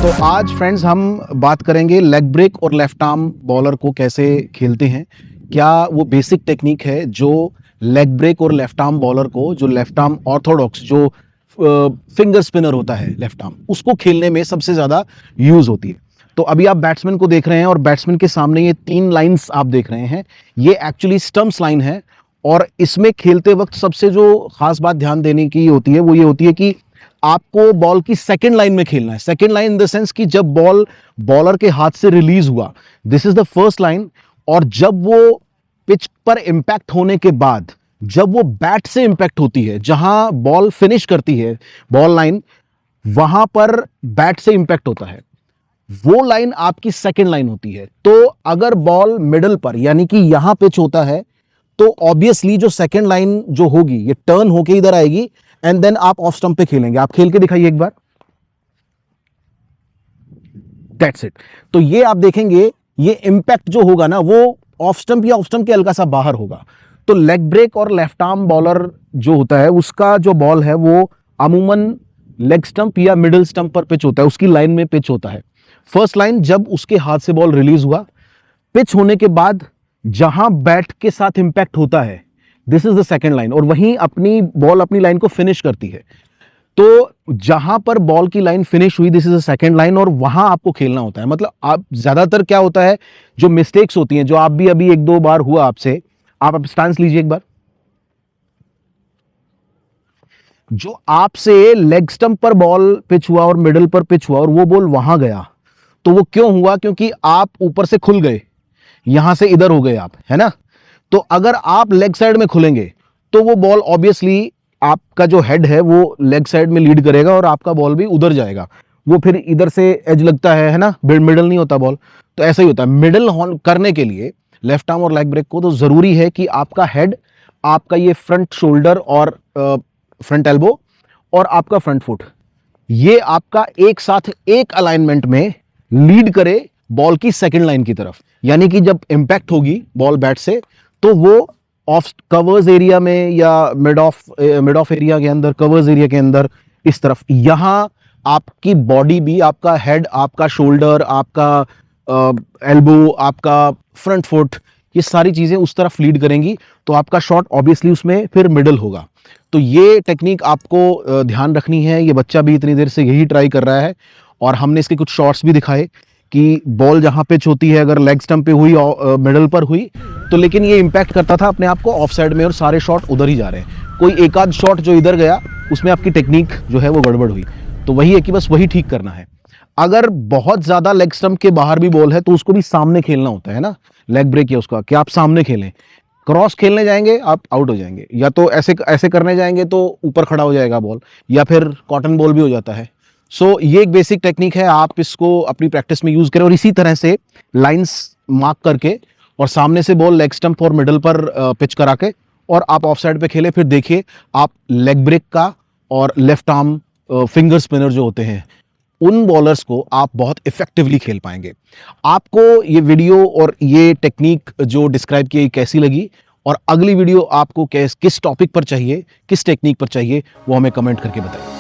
तो आज फ्रेंड्स हम बात करेंगे लेग ब्रेक और लेफ्ट आर्म बॉलर को कैसे खेलते हैं। क्या वो बेसिक टेक्निक है जो लेग ब्रेक और लेफ्ट आर्म बॉलर को, जो लेफ्ट आर्म ऑर्थोडॉक्स जो फिंगर स्पिनर होता है लेफ्ट आर्म, उसको खेलने में सबसे ज़्यादा यूज़ होती है। तो अभी आप बैट्समैन को देख रहे हैं और बैट्समैन के सामने ये 3 लाइंस आप देख रहे हैं, ये एक्चुअली स्टंप्स लाइन है। और इसमें खेलते वक्त सबसे जो खास बात ध्यान देने की होती है वो ये होती है कि आपको बॉल की सेकंड लाइन में खेलना है। Second line in the sense कि जब बॉल बॉलर के हाथ से रिलीज हुआ, this is the first line. और जब वो पिच पर इंपैक्ट होने के बाद, जब वो बैट से इंपैक्ट होती है, जहां बॉल फिनिश करती है बॉल लाइन, वहां पर बैट से इंपैक्ट होता है, वो लाइन आपकी सेकंड लाइन होती है। तो अगर बॉल मिडल पर यानी कि यहां पिच होता है तो ऑब्वियसली जो सेकंड लाइन जो होगी ये टर्न होके इधर आएगी एंड देन आप ऑफ स्टंप पे खेलेंगे। आप खेल के दिखाइए एक बार। That's it. तो ये आप देखेंगे ये इंपैक्ट जो होगा ना वो ऑफ स्टंप या ऑफ स्टंप के हल्का सा बाहर होगा। तो लेग ब्रेक और लेफ्ट आर्म बॉलर जो होता है उसका जो बॉल है वो अमूमन लेग स्टंप या मिडिल स्टंप पर पिच होता है, उसकी लाइन में पिच होता है। फर्स्ट लाइन जब उसके हाथ से बॉल रिलीज हुआ, पिच होने के बाद जहां बैट के साथ इंपैक्ट होता है, this is the second line. और वहीं अपनी बॉल अपनी लाइन को फिनिश करती है। तो जहां पर बॉल की लाइन फिनिश हुई, this is the second line, और वहां आपको खेलना होता है। मतलब आप ज्यादातर क्या होता है, जो मिस्टेक्स होती हैं, जो आप भी अभी 1-2 बार हुआ आपसे, आप स्टांस लीजिए एक बार। जो आपसे लेग स्टंप पर बॉल पिच हुआ और मिडिल पर पिच हुआ और वो बॉल वहां गया, तो वो क्यों हुआ? क्योंकि आप ऊपर से खुल गए, यहां से इधर हो गए आप, है ना। तो अगर आप लेग साइड में खुलेंगे तो वो बॉल ऑब्वियसली आपका जो हेड है वो लेग साइड में लीड करेगा और आपका बॉल भी उधर जाएगा। वो फिर इधर से एज लगता है ना, मिडल नहीं होता बॉल। तो ऐसा ही होता है। मिडल करने के लिए लेफ्ट आर्म और लेग ब्रेक को तो जरूरी है कि आपका हेड, आपका ये फ्रंट शोल्डर और फ्रंट एल्बो और आपका फ्रंट फुट, ये आपका एक साथ एक अलाइनमेंट में लीड करे बॉल की सेकंड लाइन की तरफ। यानी कि जब इंपैक्ट होगी बॉल बैट से तो वो ऑफ कवर्स एरिया में या मिड ऑफ एरिया के अंदर, कवर्स एरिया के अंदर इस तरफ, यहां आपकी बॉडी भी, आपका हेड, आपका शोल्डर, आपका एल्बो, आपका फ्रंट फुट, ये सारी चीजें उस तरफ लीड करेंगी। तो आपका शॉट ऑब्वियसली उसमें फिर मिडल होगा। तो ये टेक्निक आपको ध्यान रखनी है। ये बच्चा भी इतनी देर से यही ट्राई कर रहा है और हमने इसके कुछ शॉट्स भी दिखाए कि बॉल जहां पिच होती है, अगर लेग स्टंप पे हुई, मिडल पर हुई, तो लेकिन ये इंपैक्ट करता था अपने आप को ऑफ साइड में और सारे शॉट उधर ही जा रहे हैं। कोई एक आध शॉट जो इधर गया उसमें आपकी टेक्निक जो है वो गड़बड़ हुई। तो वही है कि बस वही ठीक करना है। अगर बहुत ज्यादा लेग स्टंप के बाहर भी बॉल है तो उसको भी सामने खेलना होता है ना, लेग ब्रेक या उसका, कि आप सामने खेलें। क्रॉस खेलने जाएंगे आप आउट हो जाएंगे, या तो ऐसे ऐसे करने जाएंगे तो ऊपर खड़ा हो जाएगा बॉल, या फिर कॉटन बॉल भी हो जाता है। सो ये एक बेसिक टेक्निक है, आप इसको अपनी प्रैक्टिस में यूज करें। और इसी तरह से लाइंस मार्क करके और सामने से बॉल लेग स्टंप और मिडल पर पिच करा के और आप ऑफ साइड पे खेले, फिर देखिए आप लेग ब्रेक का और लेफ्ट आर्म फिंगर स्पिनर जो होते हैं उन बॉलर्स को आप बहुत इफेक्टिवली खेल पाएंगे। आपको ये वीडियो और ये टेक्निक जो डिस्क्राइब की कैसी लगी, और अगली वीडियो आपको किस टॉपिक पर चाहिए, किस टेक्निक पर चाहिए, वो हमें कमेंट करके बताइए।